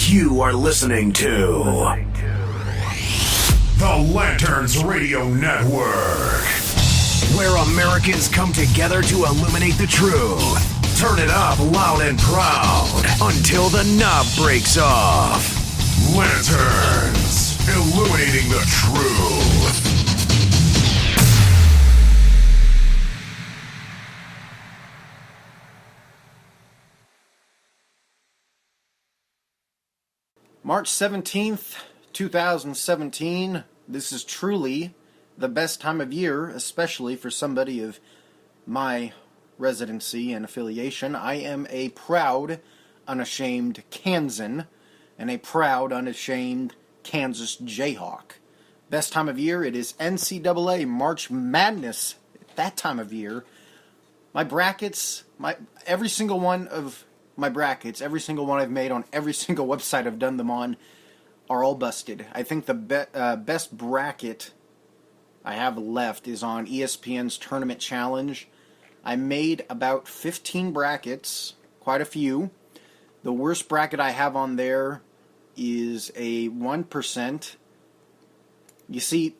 You are listening to the Lanterns Radio Network, where Americans come together to illuminate the truth. Turn it up loud and proud until the knob breaks off. Lanterns, illuminating the truth. March 17th, 2017. This is truly the best time of year, especially for somebody of my residency and affiliation. I am a proud, unashamed Kansan and a proud, unashamed Kansas Jayhawk. Best time of year, it is NCAA March Madness. At that time of year, my brackets, every single one of my brackets, every single one I've made on every single website I've done them on, are all busted. I think the best bracket I have left is on ESPN's Tournament Challenge. I made about 15 brackets, quite a few. The worst bracket I have on there is a 1%. You see,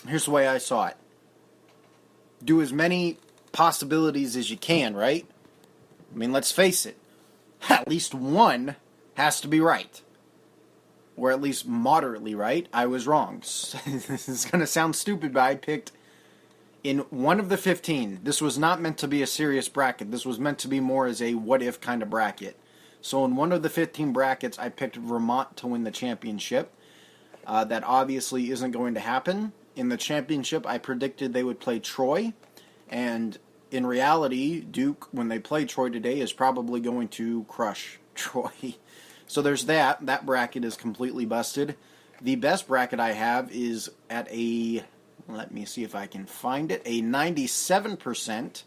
here's the way I saw it. Do as many possibilities as you can, right? I mean, let's face it. At least one has to be right. Or at least moderately right. I was wrong. This is going to sound stupid, but I picked in one of the 15. This was not meant to be a serious bracket. This was meant to be more as a what-if kind of bracket. So in one of the 15 brackets, I picked Vermont to win the championship. That obviously isn't going to happen. In the championship, I predicted they would play Troy. And in reality, Duke, when they play Troy today, is probably going to crush Troy. So there's that. That bracket is completely busted. The best bracket I have is at a, let me see if I can find it, a 97%,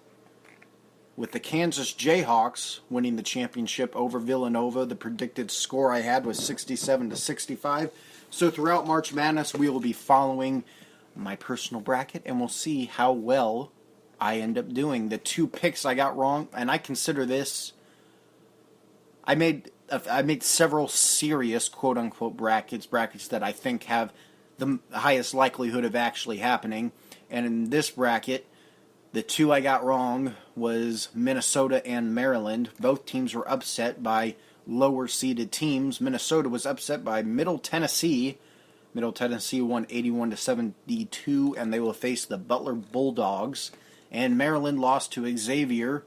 with the Kansas Jayhawks winning the championship over Villanova. The predicted score I had was 67-65. So throughout March Madness, we will be following my personal bracket, and we'll see how well I end up doing. The two picks I got wrong, and I consider this, I made several serious quote-unquote brackets that I think have the highest likelihood of actually happening. And in this bracket, the two I got wrong was Minnesota and Maryland. Both teams were upset by lower-seeded teams. Minnesota was upset by Middle Tennessee. Middle Tennessee won 81-72, and they will face the Butler Bulldogs. And Maryland lost to Xavier.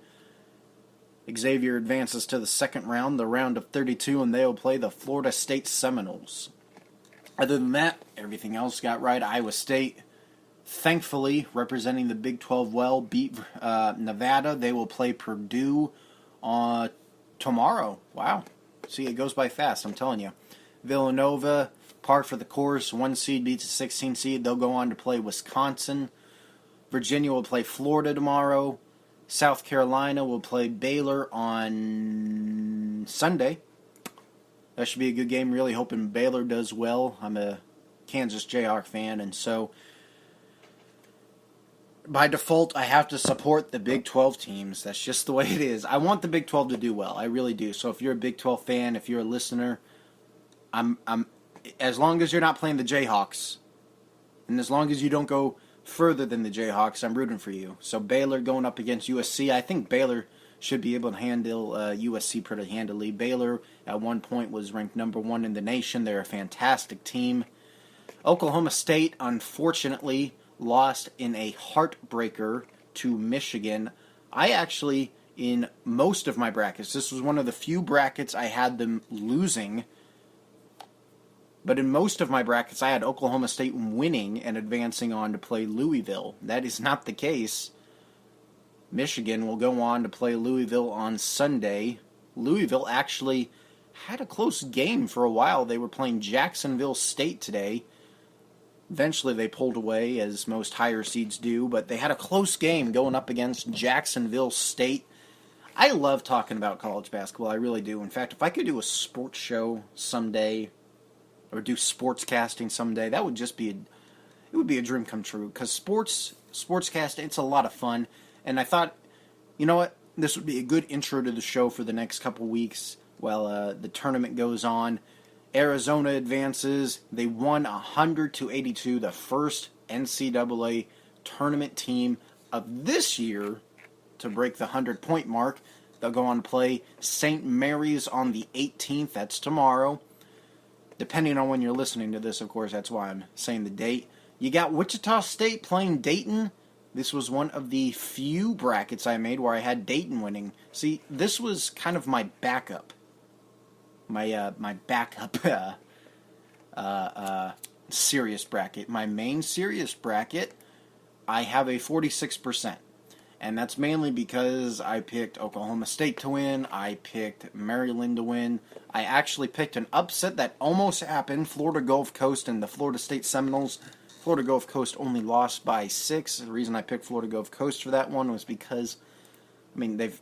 Xavier advances to the second round, the round of 32, and they will play the Florida State Seminoles. Other than that, everything else got right. Iowa State, thankfully, representing the Big 12 well, beat Nevada. They will play Purdue tomorrow. Wow. See, it goes by fast, I'm telling you. Villanova, par for the course. 1 seed beats a 16 seed. They'll go on to play Wisconsin. Virginia will play Florida tomorrow. South Carolina will play Baylor on Sunday. That should be a good game. Really hoping Baylor does well. I'm a Kansas Jayhawk fan, and so by default, I have to support the Big 12 teams. That's just the way it is. I want the Big 12 to do well. I really do. So if you're a Big 12 fan, if you're a listener, I'm as long as you're not playing the Jayhawks, and as long as you don't go further than the Jayhawks, I'm rooting for you. So Baylor going up against USC. I think Baylor should be able to handle USC pretty handily. Baylor at one point was ranked number 1 in the nation. They're a fantastic team. Oklahoma State, unfortunately, lost in a heartbreaker to Michigan. I actually, in most of my brackets, this was one of the few brackets I had them losing. But in most of my brackets, I had Oklahoma State winning and advancing on to play Louisville. That is not the case. Michigan will go on to play Louisville on Sunday. Louisville actually had a close game for a while. They were playing Jacksonville State today. Eventually they pulled away, as most higher seeds do, but they had a close game going up against Jacksonville State. I love talking about college basketball. I really do. In fact, if I could do a sports show someday, or do sports casting someday, that would just be it would be a dream come true. Because sportscasting, it's a lot of fun. And I thought, you know what, this would be a good intro to the show for the next couple weeks. Well, the tournament goes on. Arizona advances. They won 100-82, the first NCAA tournament team of this year to break the 100-point mark. They'll go on to play St. Mary's on the 18th. That's tomorrow. Depending on when you're listening to this, of course, that's why I'm saying the date. You got Wichita State playing Dayton. This was one of the few brackets I made where I had Dayton winning. See, this was kind of my backup. My backup serious bracket. My main serious bracket, I have a 46%. And that's mainly because I picked Oklahoma State to win. I picked Maryland to win. I actually picked an upset that almost happened. Florida Gulf Coast and the Florida State Seminoles. Florida Gulf Coast only lost by 6. The reason I picked Florida Gulf Coast for that one was because, they've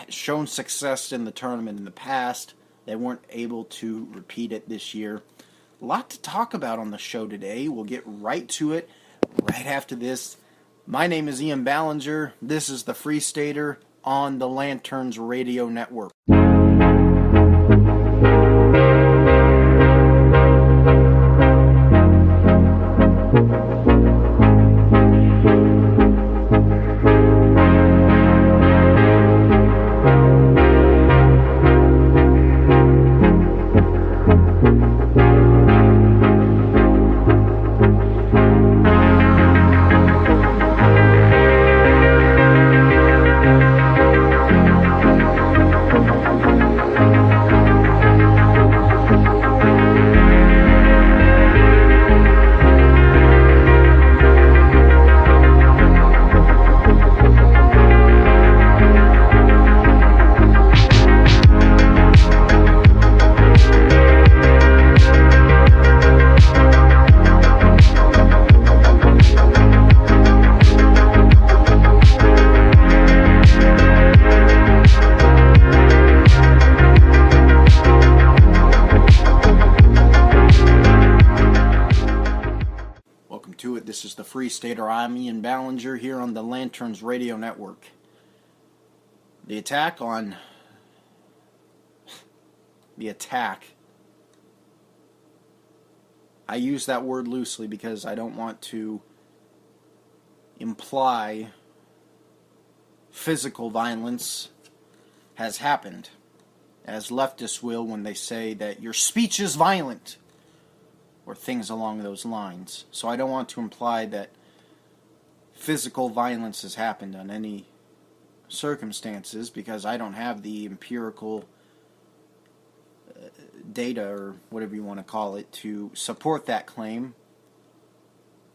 shown success in the tournament in the past. They weren't able to repeat it this year. A lot to talk about on the show today. We'll get right to it right after this. My name is Ian Ballinger. This is the Free Stater on the Lanterns Radio Network. This is the Free Stater. I'm Ian Ballinger here on the Lanterns Radio Network. The attack, I use that word loosely because I don't want to imply physical violence has happened, as leftists will when they say that your speech is violent, or things along those lines. So I don't want to imply that physical violence has happened on any circumstances because I don't have the empirical data, or whatever you want to call it, to support that claim.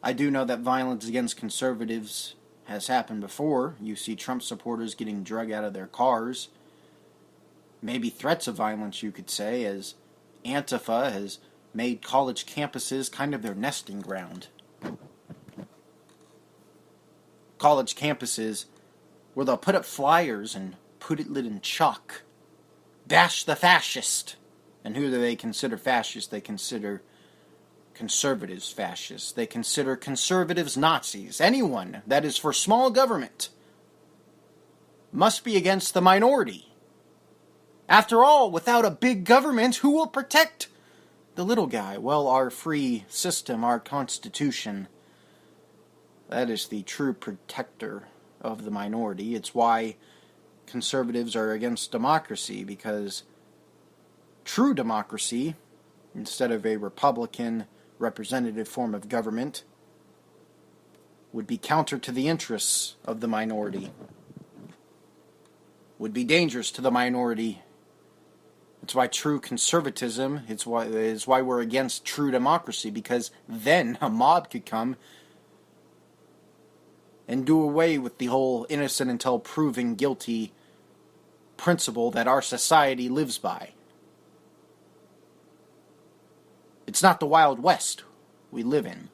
I do know that violence against conservatives has happened before. You see Trump supporters getting drug out of their cars. Maybe threats of violence, you could say, as Antifa has made college campuses kind of their nesting ground. College campuses where they'll put up flyers and put it lit in chalk. Bash the fascist. And who do they consider fascists? They consider conservatives fascists. They consider conservatives Nazis. Anyone that is for small government must be against the minority. After all, without a big government, who will protect the little guy? Well, our free system, our Constitution, that is the true protector of the minority. It's why conservatives are against democracy, because true democracy, instead of a Republican representative form of government, would be counter to the interests of the minority, would be dangerous to the minority. It's why true conservatism, it's why we're against true democracy, because then a mob could come and do away with the whole innocent until proven guilty principle that our society lives by. It's not the Wild West we live in.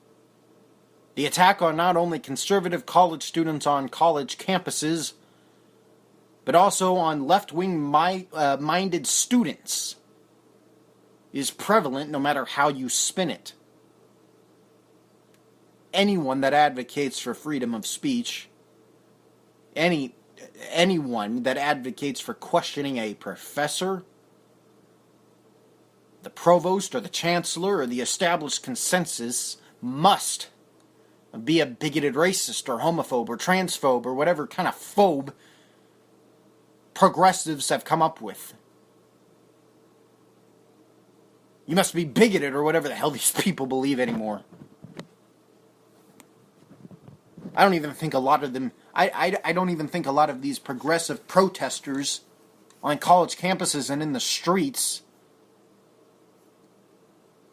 The attack on not only conservative college students on college campuses, but also on left-wing minded students, is prevalent no matter how you spin it. Anyone that advocates for freedom of speech, anyone that advocates for questioning a professor the provost or the chancellor or the established consensus must be a bigoted racist or homophobe or transphobe or whatever kind of phobe progressives have come up with. You must be bigoted or whatever the hell these people believe anymore. I don't even think a lot of them, I don't even think a lot of these progressive protesters on college campuses and in the streets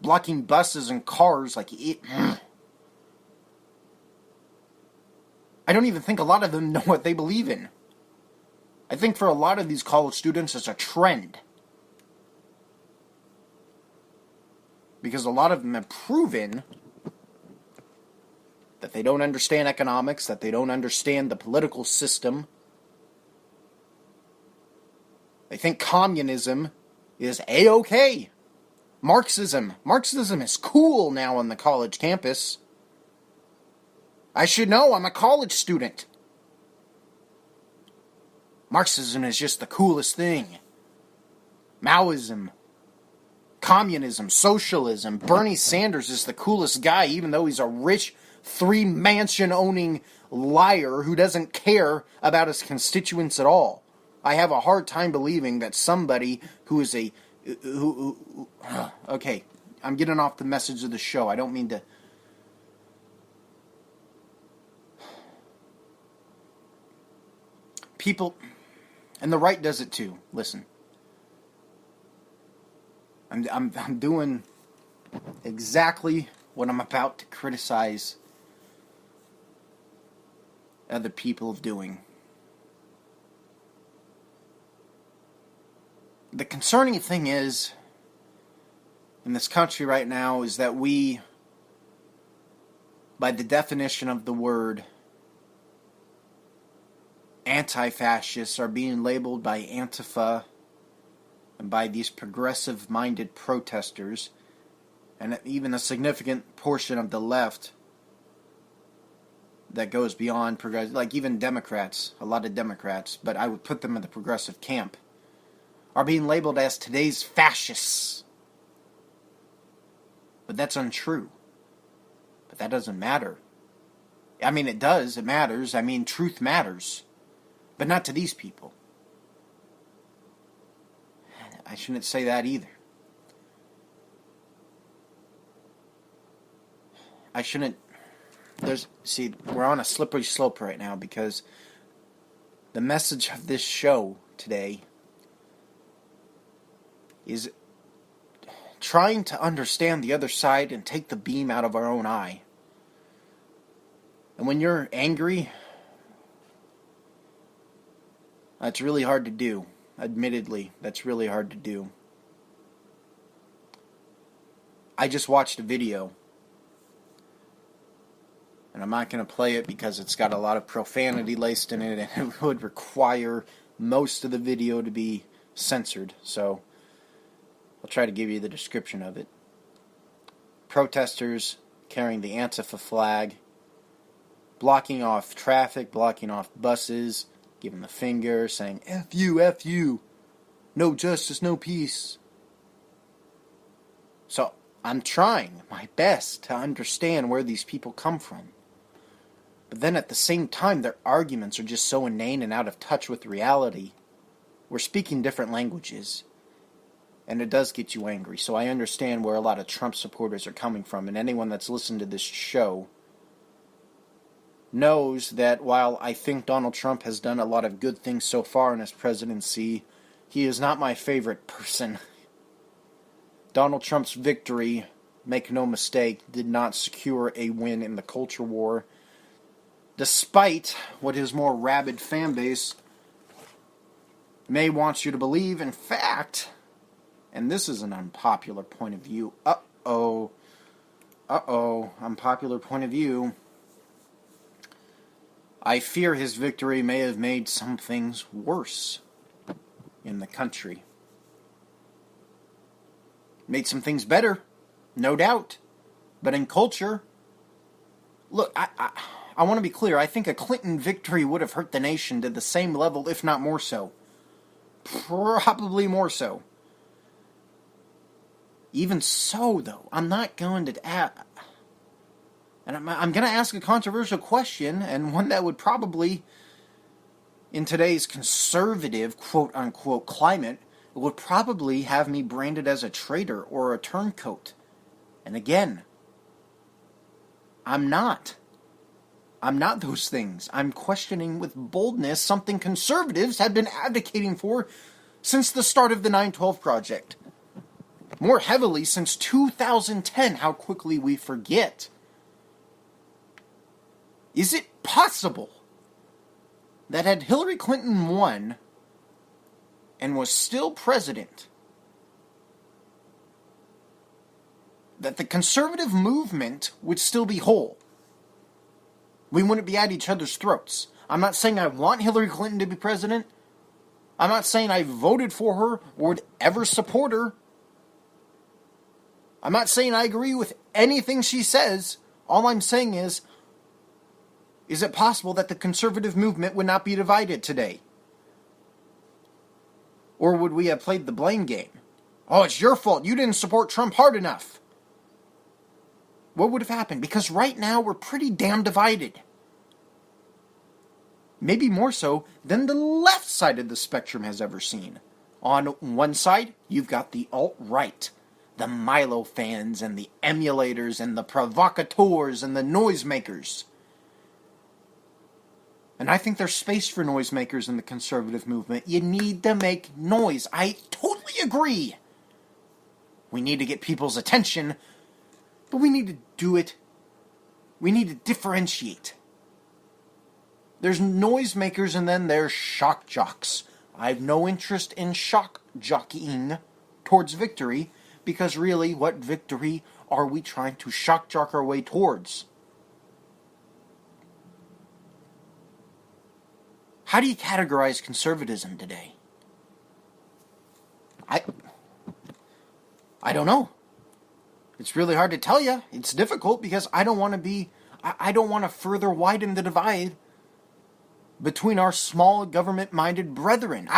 blocking buses and cars like it. I don't even think a lot of them know what they believe in. I think for a lot of these college students it's a trend. Because a lot of them have proven that they don't understand economics, that they don't understand the political system. They think communism is A-OK. Marxism is cool now on the college campus. I should know, I'm a college student. Marxism is just the coolest thing. Maoism, communism, socialism. Bernie Sanders is the coolest guy, even though he's a rich, 3-mansion-owning liar who doesn't care about his constituents at all. I have a hard time believing that somebody who is okay, I'm getting off the message of the show. I don't mean to... People, and the right does it too. Listen, I'm doing exactly what I'm about to criticize other people doing. The concerning thing is, in this country right now, is that we, by the definition of the word, anti-fascists are being labeled by Antifa and by these progressive-minded protesters, and even a significant portion of the left that goes beyond progressive, like even Democrats, a lot of Democrats, but I would put them in the progressive camp, are being labeled as today's fascists. But that's untrue. But that doesn't matter. I mean, it does. It matters. I mean, truth matters. But not to these people. I shouldn't say that either. I shouldn't... See, we're on a slippery slope right now because the message of this show today is trying to understand the other side and take the beam out of our own eye. And when you're angry, that's really hard to do. Admittedly, that's really hard to do. I just watched a video, and I'm not going to play it because it's got a lot of profanity laced in it, and it would require most of the video to be censored, so I'll try to give you the description of it. Protesters carrying the Antifa flag, blocking off traffic, blocking off buses, giving the finger, saying, F you, F you, no justice, no peace. So, I'm trying my best to understand where these people come from. But then at the same time, their arguments are just so inane and out of touch with reality. We're speaking different languages. And it does get you angry. So I understand where a lot of Trump supporters are coming from. And anyone that's listened to this show knows that while I think Donald Trump has done a lot of good things so far in his presidency, he is not my favorite person. Donald Trump's victory, make no mistake, did not secure a win in the culture war, despite what his more rabid fan base may want you to believe. In fact, and this is an unpopular point of view, unpopular point of view, I fear his victory may have made some things worse in the country. Made some things better, no doubt. But in culture, look, I want to be clear. I think a Clinton victory would have hurt the nation to the same level, if not more so. Probably more so. Even so, though, I'm not going to and I'm going to ask a controversial question, and one that would probably, in today's conservative, quote-unquote, climate, it would probably have me branded as a traitor or a turncoat. And again, I'm not. I'm not those things. I'm questioning with boldness something conservatives have been advocating for since the start of the 9/12 Project. More heavily since 2010, how quickly we forget. Is it possible that had Hillary Clinton won and was still president, that the conservative movement would still be whole? We wouldn't be at each other's throats. I'm not saying I want Hillary Clinton to be president. I'm not saying I voted for her or would ever support her. I'm not saying I agree with anything she says. All I'm saying is it possible that the conservative movement would not be divided today? Or would we have played the blame game? Oh, it's your fault. You didn't support Trump hard enough. What would have happened? Because right now we're pretty damn divided. Maybe more so than the left side of the spectrum has ever seen. On one side, you've got the alt-right, the Milo fans and the emulators and the provocateurs and the noisemakers. And I think there's space for noisemakers in the conservative movement. You need to make noise. I totally agree. We need to get people's attention, but we need to do it. We need to differentiate. There's noisemakers and then there's shock jocks. I have no interest in shock jockeying towards victory, because really, what victory are we trying to shock jock our way towards? How do you categorize conservatism today? I don't know. It's really hard to tell you. It's difficult because I don't want to further widen the divide between our small government-minded brethren.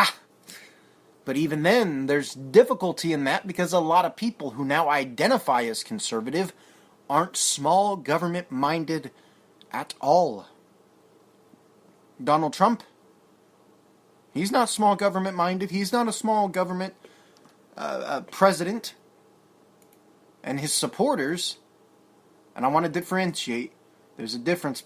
But even then, there's difficulty in that because a lot of people who now identify as conservative aren't small government-minded at all. Donald Trump, he's not small government-minded. He's not a small government president. And his supporters, and I want to differentiate, there's a difference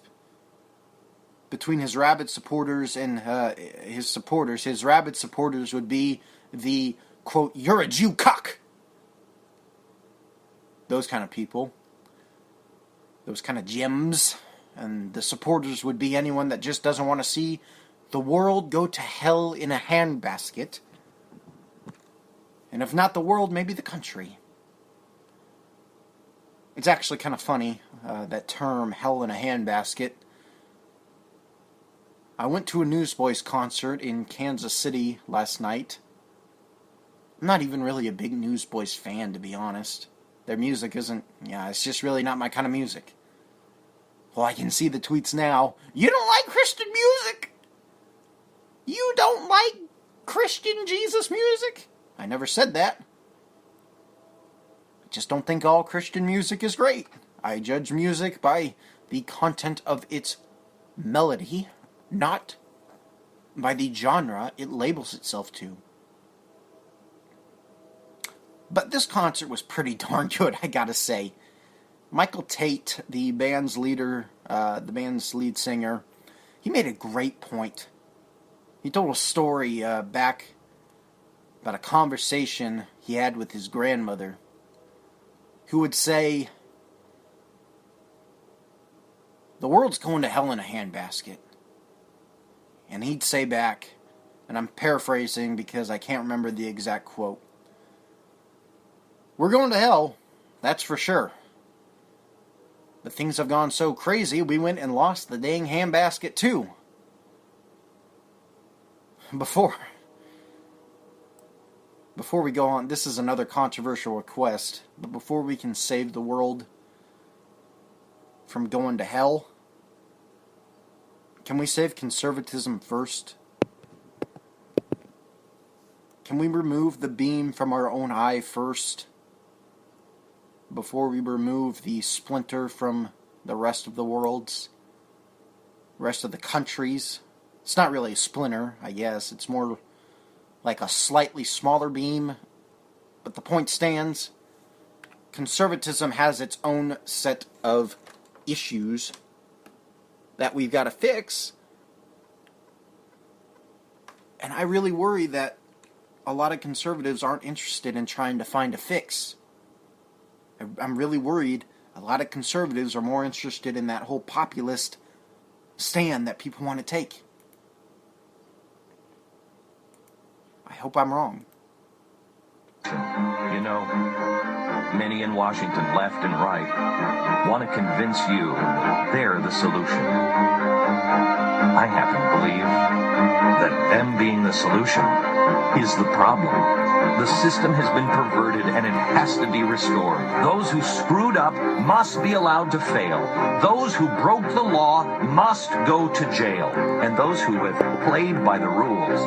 between his rabid supporters and his supporters. His rabid supporters would be the, quote, "you're a Jew cuck." Those kind of people. Those kind of gems. And the supporters would be anyone that just doesn't want to see the world go to hell in a handbasket. And if not the world, maybe the country. It's actually kind of funny, that term, hell in a handbasket. I went to a Newsboys concert in Kansas City last night. I'm not even really a big Newsboys fan, to be honest. Their music it's just really not my kind of music. Well, I can see the tweets now. You don't like Christian music? You don't like Christian Jesus music? I never said that. I just don't think all Christian music is great. I judge music by the content of its melody, not by the genre it labels itself to. But this concert was pretty darn good, I gotta say. Michael Tate, the band's leader, the band's lead singer, he made a great point. He told a story back about a conversation he had with his grandmother, who would say, "The world's going to hell in a handbasket." And he'd say back, and I'm paraphrasing because I can't remember the exact quote, "We're going to hell, that's for sure. But things have gone so crazy, we went and lost the dang handbasket too." Before we go on, this is another controversial request, but before we can save the world from going to hell, can we save conservatism first? Can we remove the beam from our own eye first? before we remove the splinter from the rest of the world's, rest of the countries. It's not really a splinter, I guess. It's more like a slightly smaller beam. But the point stands. Conservatism has its own set of issues that we've got to fix. And I really worry that a lot of conservatives aren't interested in trying to find a fix. I'm really worried a lot of conservatives are more interested in that whole populist stand that people want to take. I hope I'm wrong. You know, many in Washington, left and right, want to convince you they're the solution. I happen to believe that them being the solution is the problem. The system has been perverted and it has to be restored. Those who screwed up must be allowed to fail. Those who broke the law must go to jail. And those who have played by the rules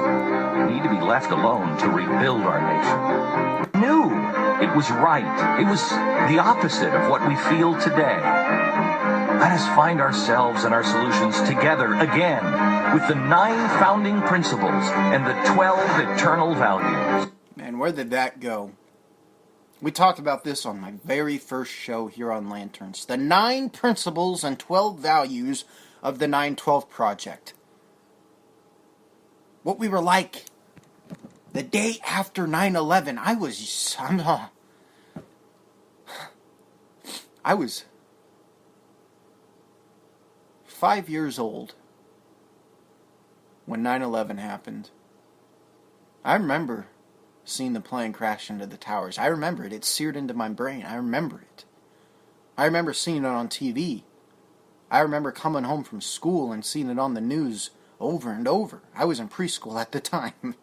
need to be left alone to rebuild our nation. Knew it was right. It was the opposite of what we feel today. Let us find ourselves and our solutions together again with the 9 founding principles and the 12 eternal values. Man, where did that go? We talked about this on my very first show here on Lanterns. The 9 principles and 12 values of the 9/12 Project. What we were like the day after 9/11. I was 5 years old when 9/11 happened. I remember seeing the plane crash into the towers. I remember it. It's seared into my brain. I remember it. I remember seeing it on TV. I remember coming home from school and seeing it on the news over and over. I was in preschool at the time.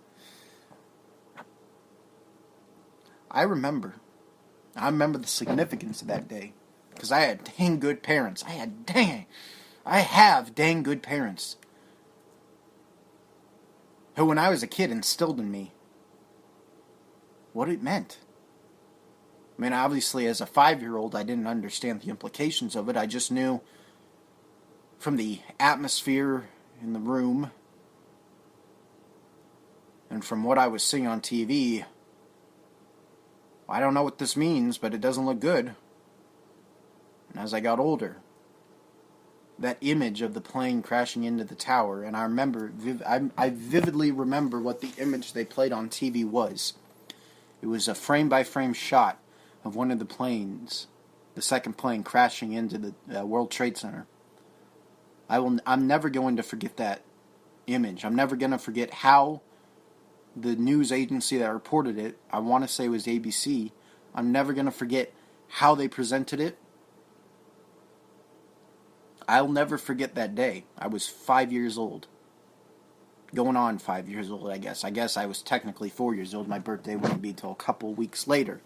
I remember the significance of that day. Because I had dang good parents. I have dang good parents. Who, when I was a kid, instilled in me what it meant. I mean, obviously, as a 5-year-old, I didn't understand the implications of it. I just knew from the atmosphere in the room and from what I was seeing on TV, I don't know what this means, but it doesn't look good. And as I got older, that image of the plane crashing into the tower, and I vividly remember what the image they played on TV was. It was a frame-by-frame shot of one of the planes, the second plane crashing into the World Trade Center. I'm never going to forget that image. I'm never going to forget how the news agency that reported it, I want to say it was ABC, I'm never going to forget how they presented it. I'll never forget that day. I was 5 years old. Going on 5 years old, I guess. I guess I was technically 4 years old. My birthday wouldn't be until a couple weeks later.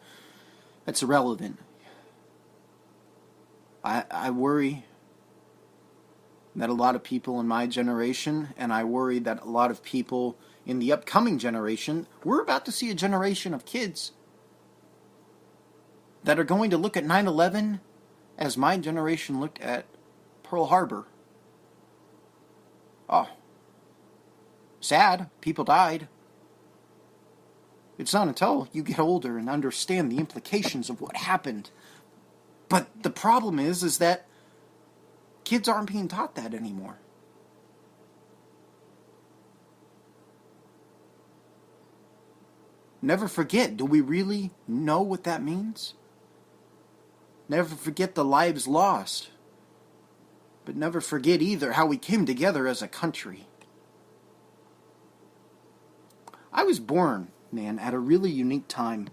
That's irrelevant. I worry that a lot of people in my generation, and I worry that a lot of people in the upcoming generation, we're about to see a generation of kids that are going to look at 9/11 as my generation looked at Pearl Harbor. Oh. Sad. People died. It's not until you get older and understand the implications of what happened. But the problem is that kids aren't being taught that anymore. Never forget. Do we really know what that means? Never forget the lives lost. But never forget either how we came together as a country. I was born, man, at a really unique time.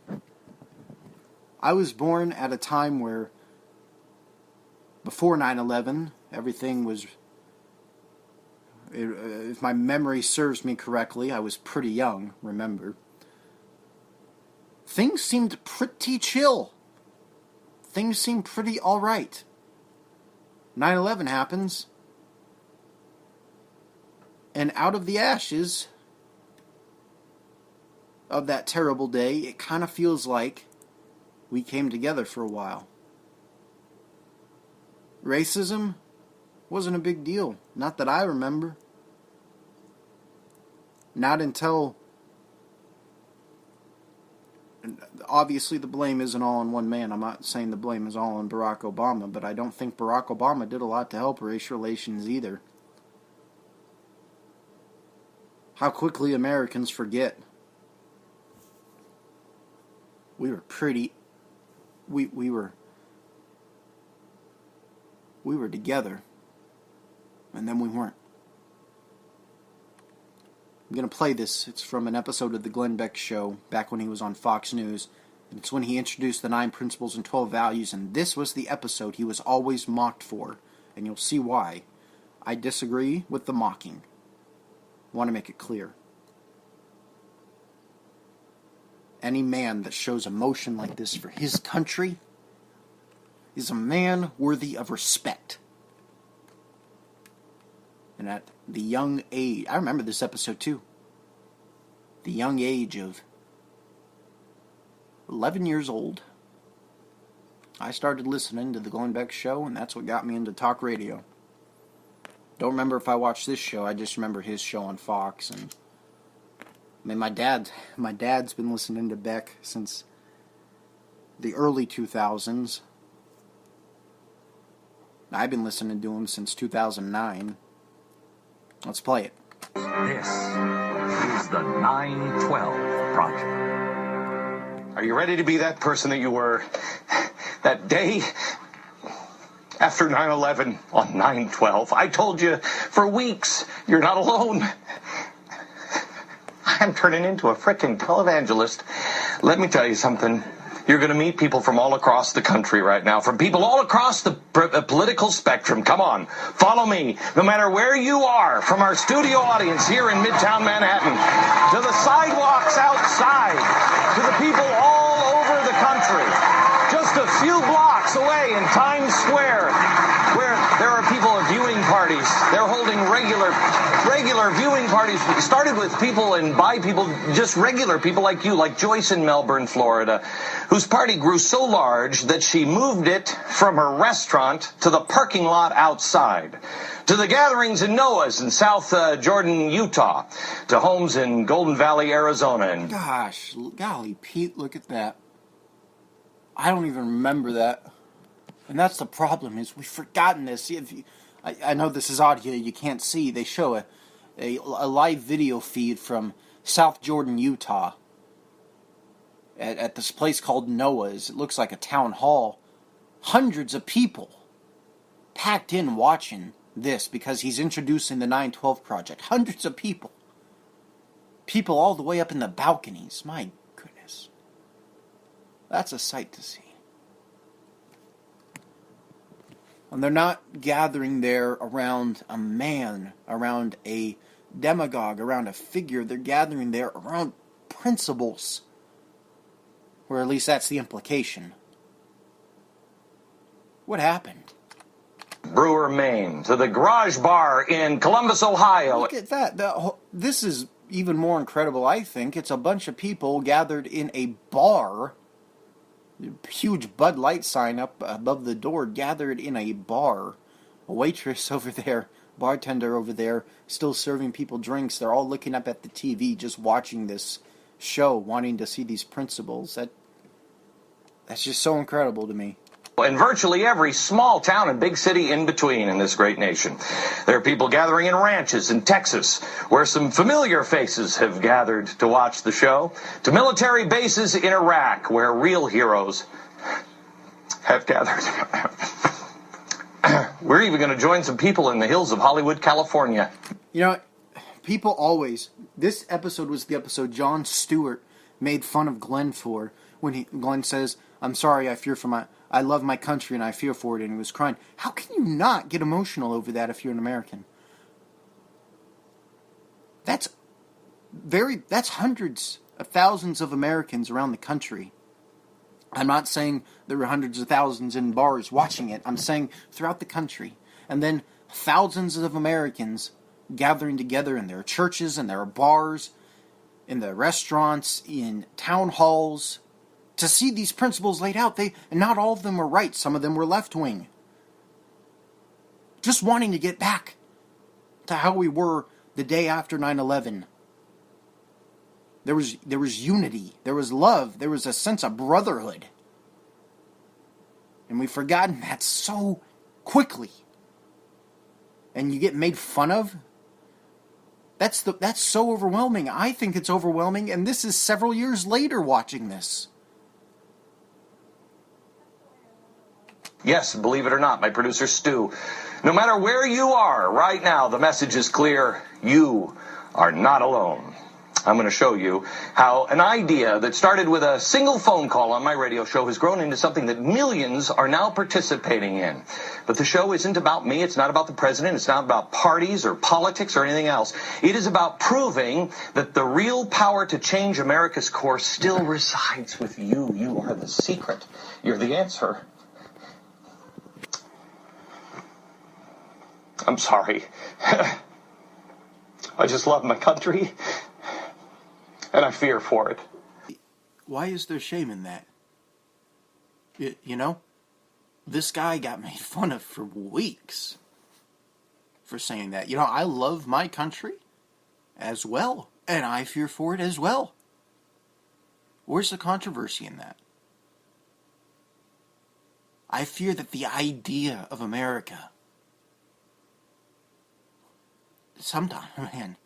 I was born at a time where, before 9/11, everything was, if my memory serves me correctly, I was pretty young, remember. Things seemed pretty chill. Things seemed pretty alright. 9/11 happens, and out of the ashes of that terrible day, it kind of feels like we came together for a while. Racism wasn't a big deal. Not that I remember. Not until... Obviously, the blame isn't all on one man. I'm not saying the blame is all on Barack Obama, but I don't think Barack Obama did a lot to help race relations either. How quickly Americans forget. We were pretty... We were together. And then we weren't. I'm going to play this. It's from an episode of the Glenn Beck Show, back when he was on Fox News. And it's when he introduced the 9 Principles and 12 Values, and this was the episode he was always mocked for. And you'll see why. I disagree with the mocking. I want to make it clear. Any man that shows emotion like this for his country is a man worthy of respect. And at the young age, I remember this episode too. The young age of 11 years old, I started listening to the Glenn Beck Show, and that's what got me into talk radio. Don't remember if I watched this show, I just remember his show on Fox. And I mean, my dad's been listening to Beck since the early 2000s. I've been listening to him since 2009. Let's play it. This is the 912 Project. Are you ready to be that person that you were that day after 9/11 on 9/12? I told you for weeks, you're not alone. I'm turning into a frickin' televangelist. Let me tell you something. You're going to meet people from all across the country right now, from people all across the political spectrum. Come on, follow me. No matter where you are, from our studio audience here in Midtown Manhattan, to the sidewalks outside, to the people all over the country, just a few blocks away in Times Square, where there are people at viewing parties. They're holding regular viewing parties. It started with people and by people, just regular people like you, like Joyce in Melbourne, Florida, whose party grew so large that she moved it from her restaurant to the parking lot outside, to the gatherings in Noah's in South Jordan, Utah, to homes in Golden Valley, Arizona. And gosh, golly, Pete, look at that. I don't even remember that. And that's the problem, is we've forgotten this. I know this is audio, you can't see. They show a live video feed from South Jordan, Utah, at this place called Noah's. It looks like a town hall. Hundreds of people packed in watching this because he's introducing the 912 Project. Hundreds of people. People all the way up in the balconies. My goodness. That's a sight to see. And they're not gathering there around a man, around a demagogue, around a figure. They're gathering there around principles. Or at least that's the implication. What happened? Brewer, Maine, to the Garage Bar in Columbus, Ohio. Look at that. This is even more incredible, I think. It's a bunch of people gathered in a bar. Huge Bud Light sign up above the door, gathered in a bar. A waitress over there, bartender over there, still serving people drinks. They're all looking up at the TV, just watching this show, wanting to see these principles. That's just so incredible to me. In virtually every small town and big city in between in this great nation. There are people gathering in ranches in Texas, where some familiar faces have gathered to watch the show, to military bases in Iraq, where real heroes have gathered. We're even going to join some people in the hills of Hollywood, California. You know, people always... This episode was the episode Jon Stewart made fun of Glenn for, when Glenn says, "I'm sorry, I love my country and I fear for it," and he was crying. How can you not get emotional over that if you're an American? That's hundreds of thousands of Americans around the country. I'm not saying there were hundreds of thousands in bars watching it. I'm saying throughout the country. And then thousands of Americans gathering together in their churches, in their bars, in their restaurants, in town halls, to see these principles laid out. And not all of them were right. Some of them were left-wing. Just wanting to get back to how we were the day after 9/11. There was unity, there was love, there was a sense of brotherhood. And we've forgotten that so quickly. And you get made fun of. That's so overwhelming. I think it's overwhelming, and this is several years later watching this. Yes, believe it or not, my producer Stu. No matter where you are right now, the message is clear. You are not alone. I'm going to show you how an idea that started with a single phone call on my radio show has grown into something that millions are now participating in. But the show isn't about me. It's not about the president. It's not about parties or politics or anything else. It is about proving that the real power to change America's course still resides with you. You are the secret. You're the answer. I'm sorry. I just love my country. And I fear for it. Why is there shame in that? You know, this guy got made fun of for weeks for saying that. You know, I love my country as well, and I fear for it as well. Where's the controversy in that? I fear that the idea of America, sometimes, man,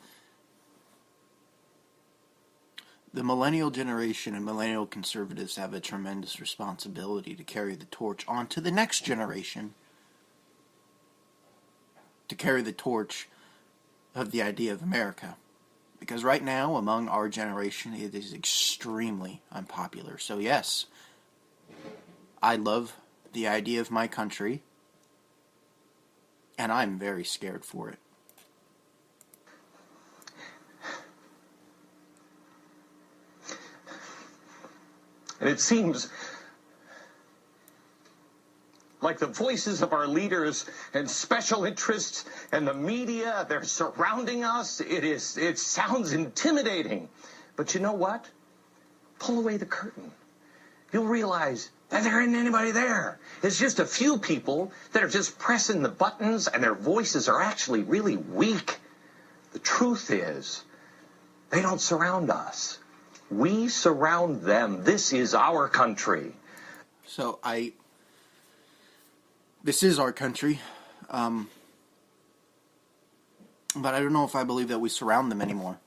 the millennial generation and millennial conservatives have a tremendous responsibility to carry the torch on to the next generation, to carry the torch of the idea of America. Because right now, among our generation, it is extremely unpopular. So yes, I love the idea of my country, and I'm very scared for it. And it seems like the voices of our leaders and special interests and the media, they're surrounding us. It sounds intimidating. But you know what? Pull away the curtain. You'll realize that there isn't anybody there. It's just a few people that are just pressing the buttons, and their voices are actually really weak. The truth is, they don't surround us. We surround them. This is our country. So this is our country, but I don't know if I believe that we surround them anymore.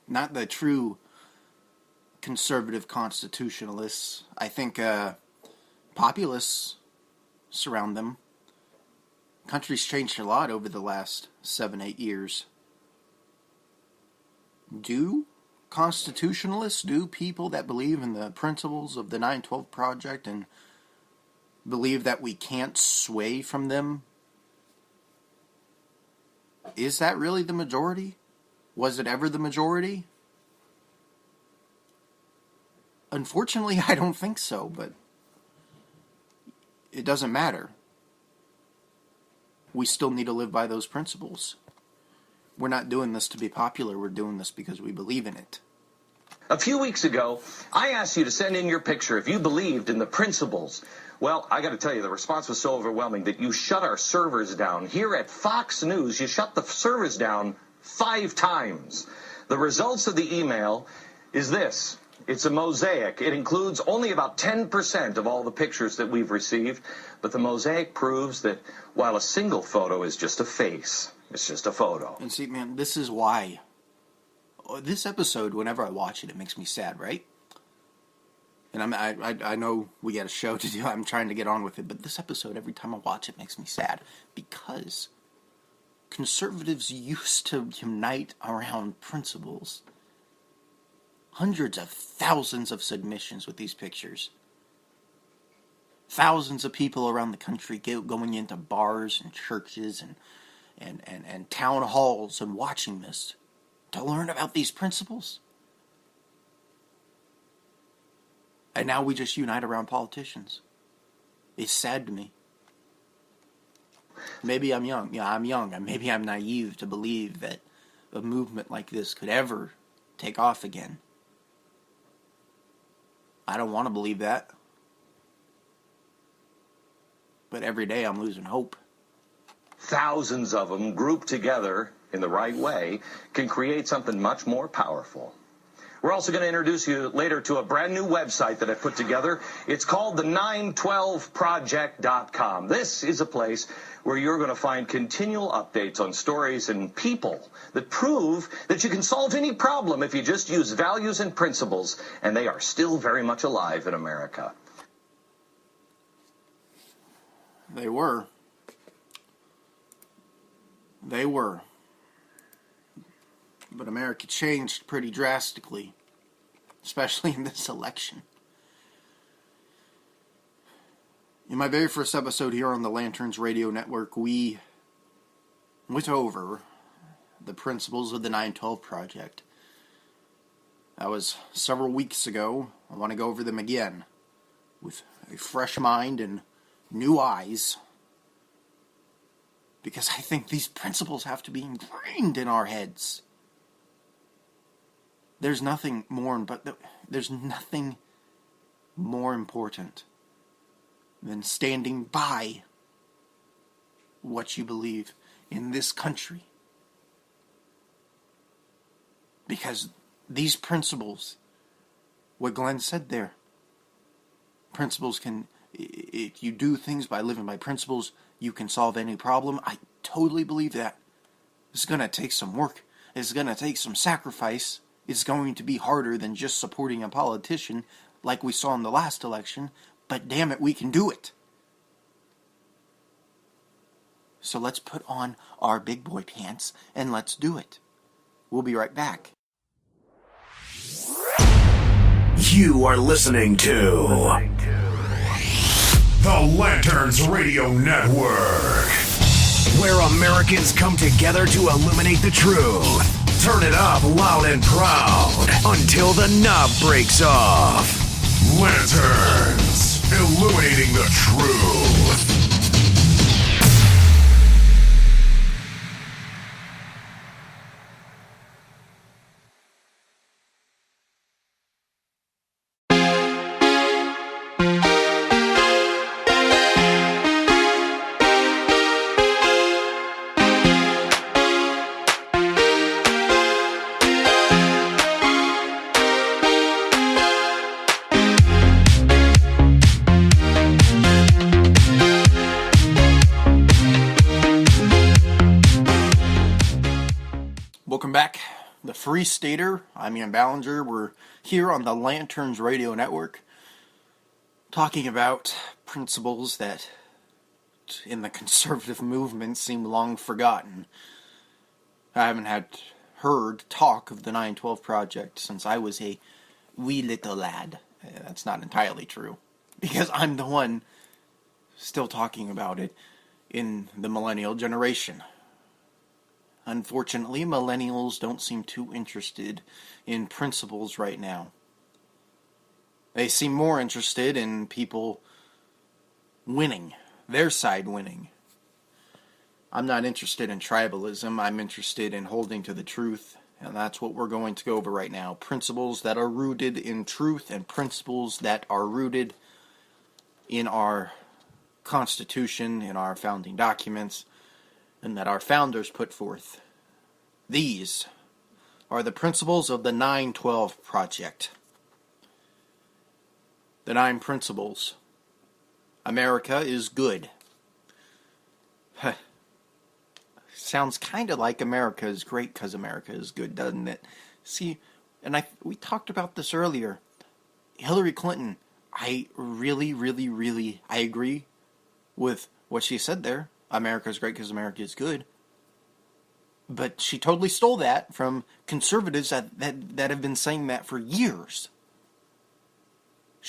Not the true conservative constitutionalists. I think populists surround them. Country's changed a lot over the last 7-8 years. Do constitutionalists, do people that believe in the principles of the 9/12 Project and believe that we can't sway from them, is that really the majority? Was it ever the majority? Unfortunately, I don't think so, but it doesn't matter. We still need to live by those principles. We're not doing this to be popular. We're doing this because we believe in it. A few weeks ago, I asked you to send in your picture if you believed in the principles. Well, I got to tell you, the response was so overwhelming that you shut our servers down. Here at Fox News, you shut the servers down 5 times. The results of the email is this. It's a mosaic. It includes only about 10% of all the pictures that we've received, but the mosaic proves that while a single photo is just a face, it's just a photo. And see, man, this is why. This episode, whenever I watch it, it makes me sad, right? And I know we got a show to do. I'm trying to get on with it. But this episode, every time I watch it, makes me sad. Because conservatives used to unite around principles. Hundreds of thousands of submissions with these pictures. Thousands of people around the country going into bars and churches and town halls and watching this to learn about these principles. And now we just unite around politicians. It's sad to me. Maybe I'm young. Yeah, I'm young. Maybe I'm naive to believe that a movement like this could ever take off again. I don't want to believe that. But every day I'm losing hope. thousands of them grouped together in the right way can create something much more powerful. We're also going to introduce you later to a brand new website that I put together. It's called the 912project.com. This is a place where you're going to find continual updates on stories and people that prove that you can solve any problem if you just use values and principles, and they are still very much alive in America. They were. They were. But America changed pretty drastically, especially in this election. In my very first episode here on the Lanterns Radio Network, we went over the principles of the 912 Project. That was several weeks ago. I want to go over them again with a fresh mind and new eyes, because I think these principles have to be ingrained in our heads. There's nothing more important than standing by what you believe in this country. Because these principles, what Glenn said there, principles can, if you do things by living by principles, you can solve any problem. I totally believe that. It's going to take some work. It's going to take some sacrifice. It's going to be harder than just supporting a politician like we saw in the last election, but damn it, we can do it. So let's put on our big boy pants and let's do it. We'll be right back. You are listening to the Lanterns Radio Network, where Americans come together to illuminate the truth. Turn it up loud and proud until the knob breaks off. Lanterns, illuminating the truth. Back, the Free Stater. I'm Ian Ballinger. We're here on the Lanterns Radio Network talking about principles that in the conservative movement seem long forgotten. I haven't heard talk of the 912 Project since I was a wee little lad. That's not entirely true, because I'm the one still talking about it in the millennial generation. Unfortunately, millennials don't seem too interested in principles right now. They seem more interested in people winning, their side winning. I'm not interested in tribalism. I'm interested in holding to the truth, and that's what we're going to go over right now. Principles that are rooted in truth and principles that are rooted in our Constitution, in our founding documents, and that our founders put forth. These are the principles of the 912 Project. The 9 principles. America is good. Sounds kind of like America is great because America is good, doesn't it? See, and we talked about this earlier. Hillary Clinton, I really agree with what she said there. America is great because America is good. But she totally stole that from conservatives that have been saying that for years.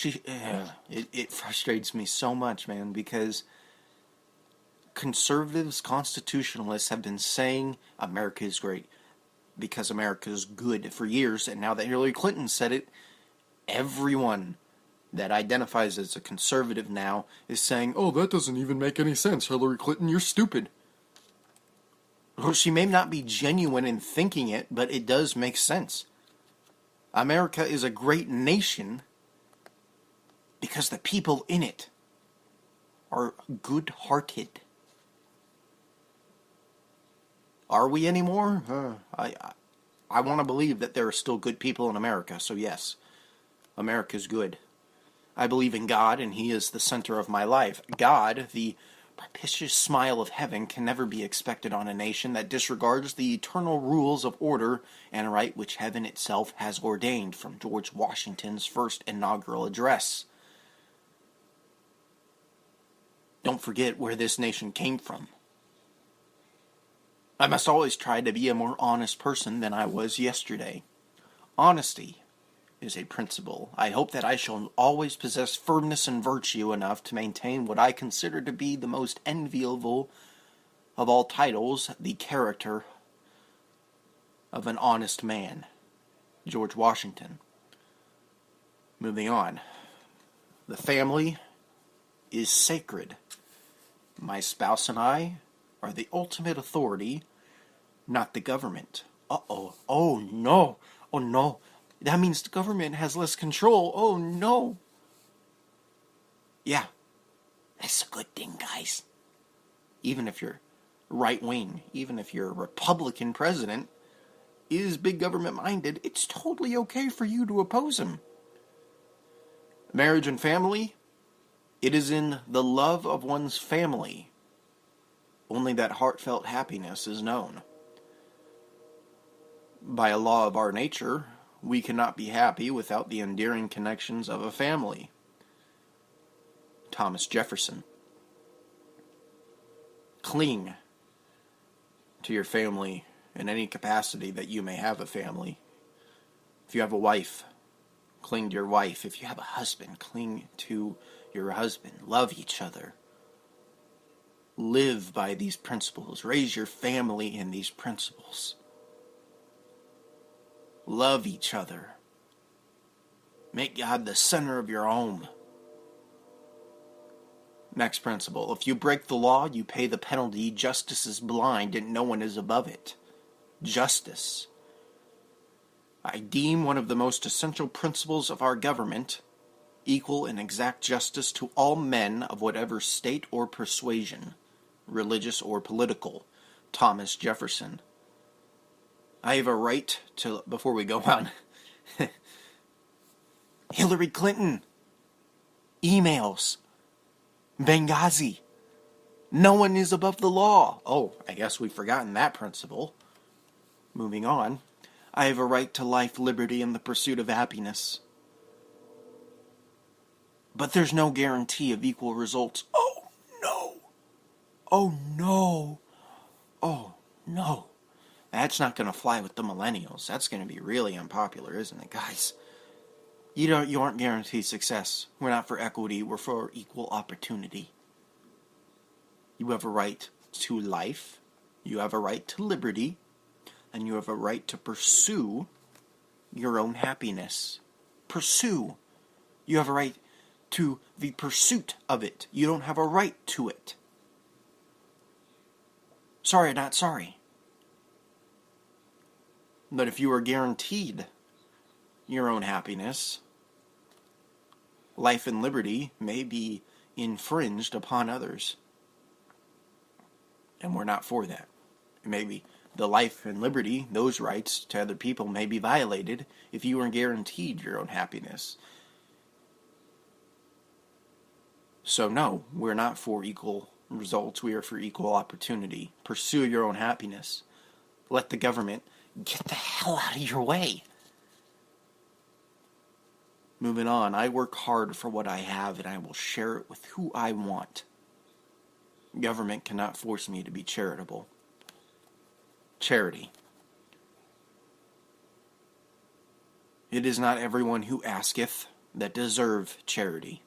It frustrates me so much, man, because conservatives, constitutionalists have been saying America is great because America is good for years, and now that Hillary Clinton said it, everyone that identifies as a conservative now is saying, oh, that doesn't even make any sense, Hillary Clinton, you're stupid. Well, she may not be genuine in thinking it, but it does make sense. America is a great nation because the people in it are good-hearted. Are we anymore? I want to believe that there are still good people in America, so yes, America's good. I believe in God, and He is the center of my life. God, the propitious smile of heaven, can never be expected on a nation that disregards the eternal rules of order and right which heaven itself has ordained, from George Washington's first inaugural address. Don't forget where this nation came from. I must always try to be a more honest person than I was yesterday. Honesty is a principle. I hope that I shall always possess firmness and virtue enough to maintain what I consider to be the most enviable of all titles, the character of an honest man. George Washington. Moving on. The family is sacred. My spouse and I are the ultimate authority, not the government. Uh-oh. Oh, no. Oh, no. That means the government has less control. Oh, no. Yeah. That's a good thing, guys. Even if you're right-wing, even if you're a Republican president, is big government-minded, it's totally okay for you to oppose him. Marriage and family, it is in the love of one's family only that heartfelt happiness is known. By a law of our nature, we cannot be happy without the endearing connections of a family. Thomas Jefferson. Cling to your family in any capacity that you may have a family. If you have a wife, cling to your wife. If you have a husband, cling to your husband. Love each other. Live by these principles. Raise your family in these principles. Love each other. Make God the center of your home. Next principle. If you break the law, you pay the penalty. Justice is blind and no one is above it. Justice. I deem one of the most essential principles of our government equal and exact justice to all men of whatever state or persuasion, religious or political. Thomas Jefferson. I have a right to, before we go on, Hillary Clinton, emails, Benghazi, no one is above the law. Oh, I guess we've forgotten that principle. Moving on. I have a right to life, liberty, and the pursuit of happiness. But there's no guarantee of equal results. Oh, no. Oh, no. Oh, no. That's not going to fly with the millennials. That's going to be really unpopular, isn't it, guys? You aren't guaranteed success. We're not for equity. We're for equal opportunity. You have a right to life. You have a right to liberty. And you have a right to pursue your own happiness. Pursue. You have a right to the pursuit of it. You don't have a right to it. Sorry, not sorry. But if you are guaranteed your own happiness, life and liberty may be infringed upon others. And we're not for that. Maybe the life and liberty, those rights to other people may be violated if you are guaranteed your own happiness. So no, we're not for equal results. We are for equal opportunity. Pursue your own happiness. Let the government get the hell out of your way. Moving on, I work hard for what I have and I will share it with who I want. Government cannot force me to be charitable. Charity. It is not everyone who asketh that deserve charity.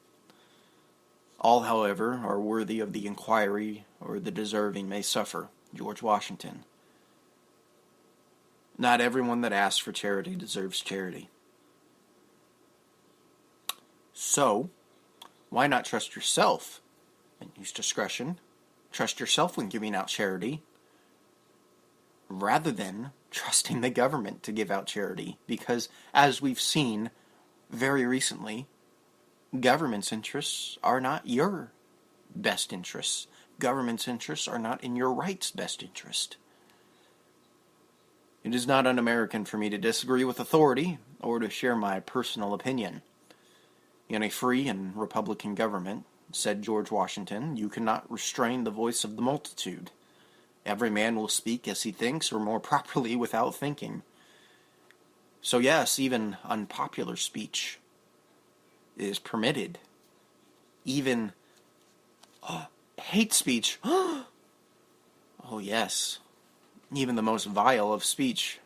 All, however, are worthy of the inquiry, or the deserving may suffer. George Washington. Not everyone that asks for charity deserves charity. So, why not trust yourself and use discretion? Trust yourself when giving out charity, rather than trusting the government to give out charity. Because, as we've seen very recently, government's interests are not your best interests. Government's interests are not in your right's best interest. It is not un-American for me to disagree with authority or to share my personal opinion. In a free and republican government, said George Washington, you cannot restrain the voice of the multitude. Every man will speak as he thinks, or more properly, without thinking. So yes, even unpopular speech is permitted. Even hate speech. Oh yes. Even the most vile of speech.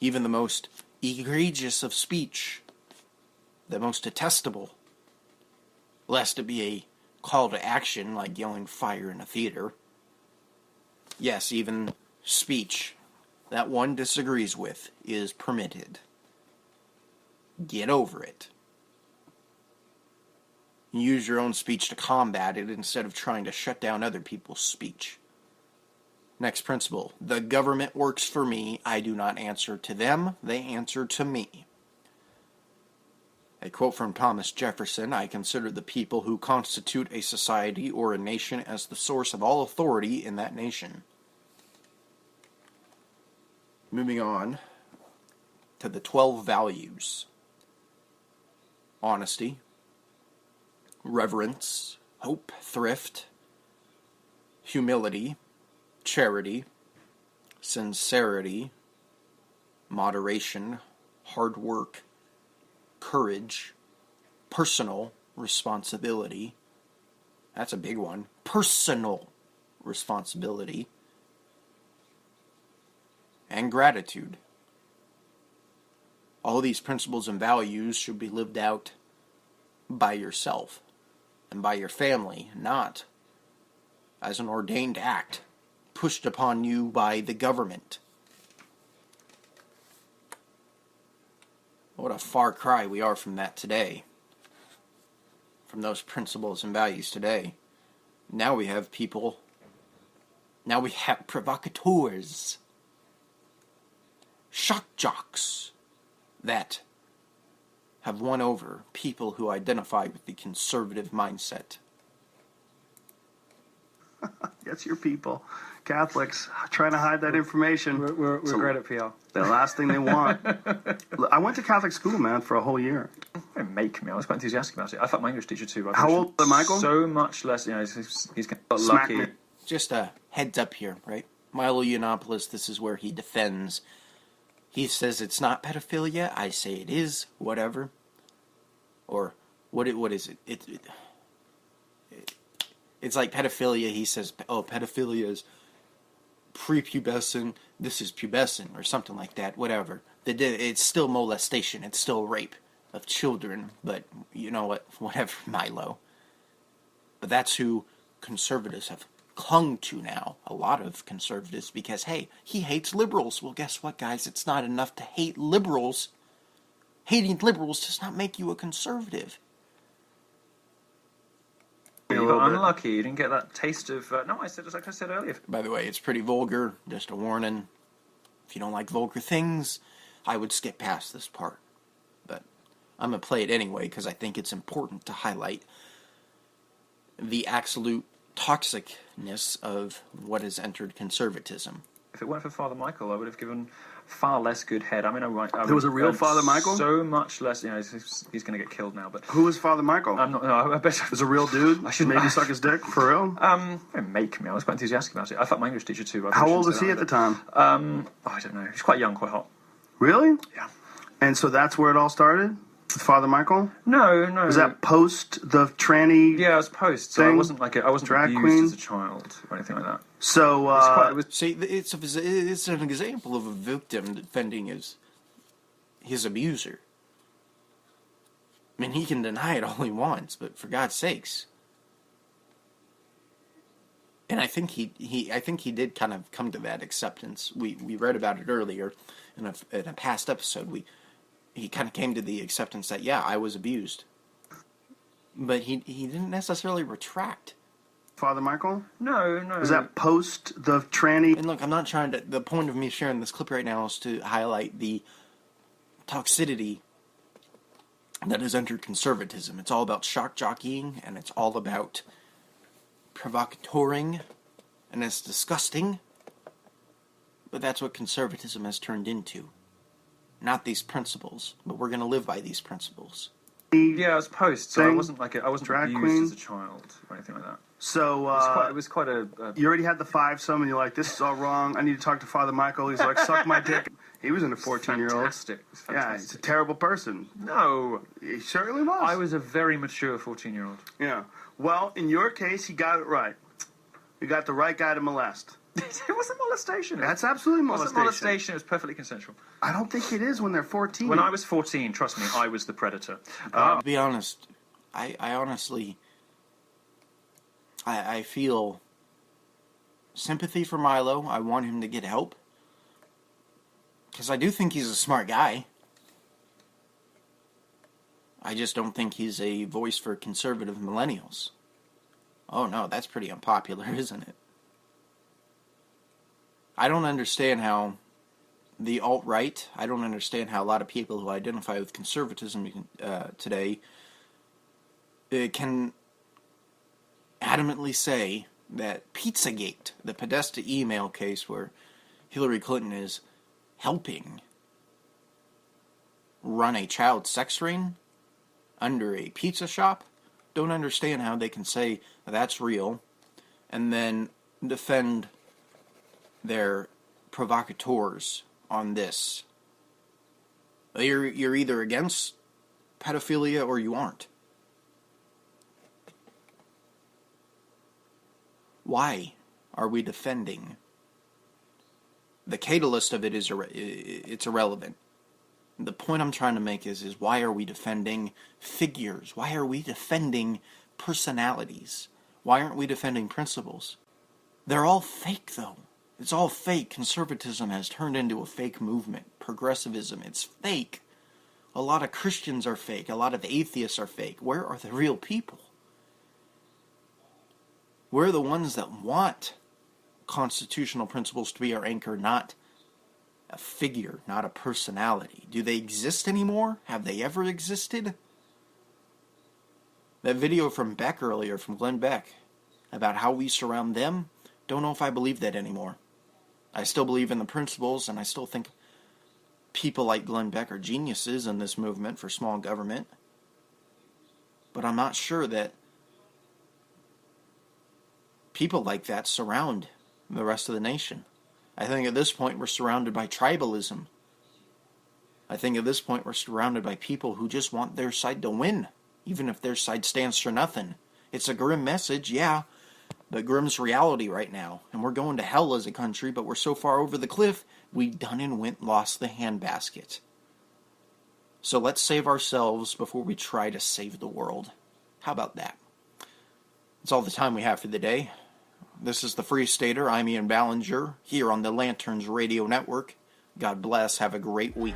Even the most egregious of speech. The most detestable. Lest it be a call to action like yelling fire in a theater. Yes, even speech that one disagrees with is permitted. Get over it. Use your own speech to combat it instead of trying to shut down other people's speech. Next principle. The government works for me. I do not answer to them. They answer to me. A quote from Thomas Jefferson, I consider the people who constitute a society or a nation as the source of all authority in that nation. Moving on to the 12 values. Honesty, reverence, hope, thrift, humility, charity, sincerity, moderation, hard work, courage, personal responsibility. That's a big one. Personal responsibility. And gratitude. All these principles and values should be lived out by yourself and by your family, not as an ordained act pushed upon you by the government. What a far cry we are from that today. From those principles and values today. Now we have provocateurs, shock jocks that have won over people who identify with the conservative mindset. That's your people. Catholics trying to hide that information. We're great at PR. The last thing they want. I went to Catholic school, man, for a whole year. Don't make me. I was quite enthusiastic about it. I thought my English teacher too. How old is Michael? So much less. You know, he's got Smack lucky. me. Just a heads up here, right? Milo Yiannopoulos, this is where he defends. He says it's not pedophilia. I say it is. Whatever. Or what is it? It's like pedophilia. He says, oh, pedophilia is prepubescent. This is pubescent or something like that. Whatever. It's still molestation. It's still rape of children. But you know what? Whatever, Milo. But that's who conservatives have clung to now. A lot of conservatives, because, hey, he hates liberals. Well, guess what, guys? It's not enough to hate liberals. Hating liberals does not make you a conservative. You got unlucky. You didn't get that taste of. No, I said, like I said earlier. By the way, it's pretty vulgar. Just a warning. If you don't like vulgar things, I would skip past this part. But I'm going to play it anyway because I think it's important to highlight the absolute toxicness of what has entered conservatism. If it weren't for Father Michael, I would have given far less good head. I mean, There was a real Father Michael? So much less. You know, he's going to get killed now. But Who was Father Michael? I'm not. No, I bet. Was a real dude? I should maybe suck his dick for real. Don't make me. I was quite enthusiastic about it. I thought my English teacher too. How old was he at the time? I don't know. He's quite young, quite hot. Really? Yeah. And so that's where it all started? With Father Michael? No. Was that post the tranny? Yeah, it was post. So I wasn't I wasn't drag abused queen? as a child or anything like that. So, See, it's an example of a victim defending his abuser. I mean, he can deny it all he wants, but for God's sakes. And I think he did kind of come to that acceptance. We read about it earlier in a past episode. He kind of came to the acceptance that, yeah, I was abused. But he didn't necessarily retract. Father Michael? No. Was that post the tranny? And look, I'm not trying to... The point of me sharing this clip right now is to highlight the toxicity that has entered conservatism. It's all about shock jockeying, and it's all about provocatoring, and it's disgusting. But that's what conservatism has turned into. Not these principles, but we're going to live by these principles. Yeah, I was post, so I wasn't drag abused queen as a child or anything like that. So It was quite a you already had the 5-some, and you're like, this is all wrong. I need to talk to Father Michael. He's like, suck my dick. He was in a 14-year-old. fantastic. It was Yeah, fantastic. he's a terrible person. No, He certainly was. I was a very mature 14-year-old. Yeah. Well, in your case, he got it right. You got the right guy to molest. It wasn't molestation. That's absolutely It molestation. wasn't molestation. It was perfectly consensual. I don't think it is when they're 14. When I was 14, trust me, I was the predator. To be honest, I honestly, I feel sympathy for Milo. I want him to get help. Because I do think he's a smart guy. I just don't think he's a voice for conservative millennials. Oh no, that's pretty unpopular, isn't it? I don't understand how the alt-right, I don't understand how a lot of people who identify with conservatism today can adamantly say that Pizzagate, the Podesta email case where Hillary Clinton is helping run a child sex ring under a pizza shop, don't understand how they can say that's real and then defend their provocateurs on this. You're either against pedophilia or you aren't. Why are we defending? The catalyst of it is it's irrelevant. The point I'm trying to make is why are we defending figures? Why are we defending personalities? Why aren't we defending principles? They're all fake, though. It's all fake. Conservatism has turned into a fake movement. Progressivism, it's fake. A lot of Christians are fake. A lot of atheists are fake. Where are the real people? We're the ones that want constitutional principles to be our anchor, not a figure, not a personality. Do they exist anymore? Have they ever existed? That video from Beck earlier, from Glenn Beck, about how we surround them, don't know if I believe that anymore. I still believe in the principles, and I still think people like Glenn Beck are geniuses in this movement for small government. But I'm not sure that people like that surround the rest of the nation. I think at this point we're surrounded by tribalism. I think at this point we're surrounded by people who just want their side to win, even if their side stands for nothing. It's a grim message, yeah, but grim's reality right now. And we're going to hell as a country, but we're so far over the cliff, we done and went lost the handbasket. So let's save ourselves before we try to save the world. How about that? That's all the time we have for the day. This is the Free Stater. I'm Ian Ballinger, here on the Lanterns Radio Network. God bless. Have a great week.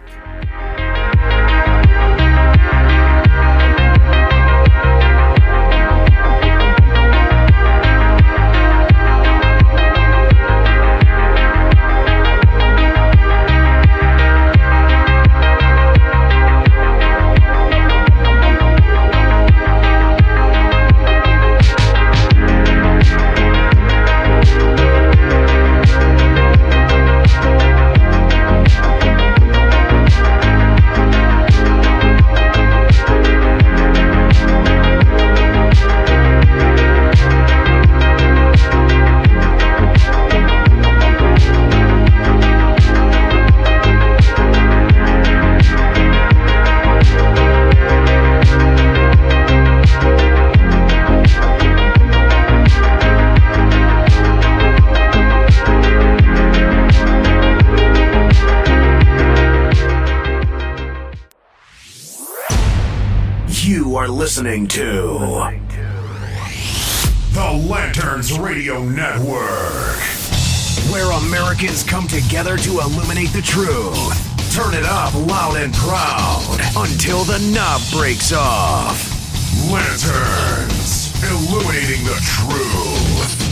You are listening to the Lanterns Radio Network, where Americans come together to illuminate the truth. Turn it up loud and proud until the knob breaks off. Lanterns, illuminating the truth.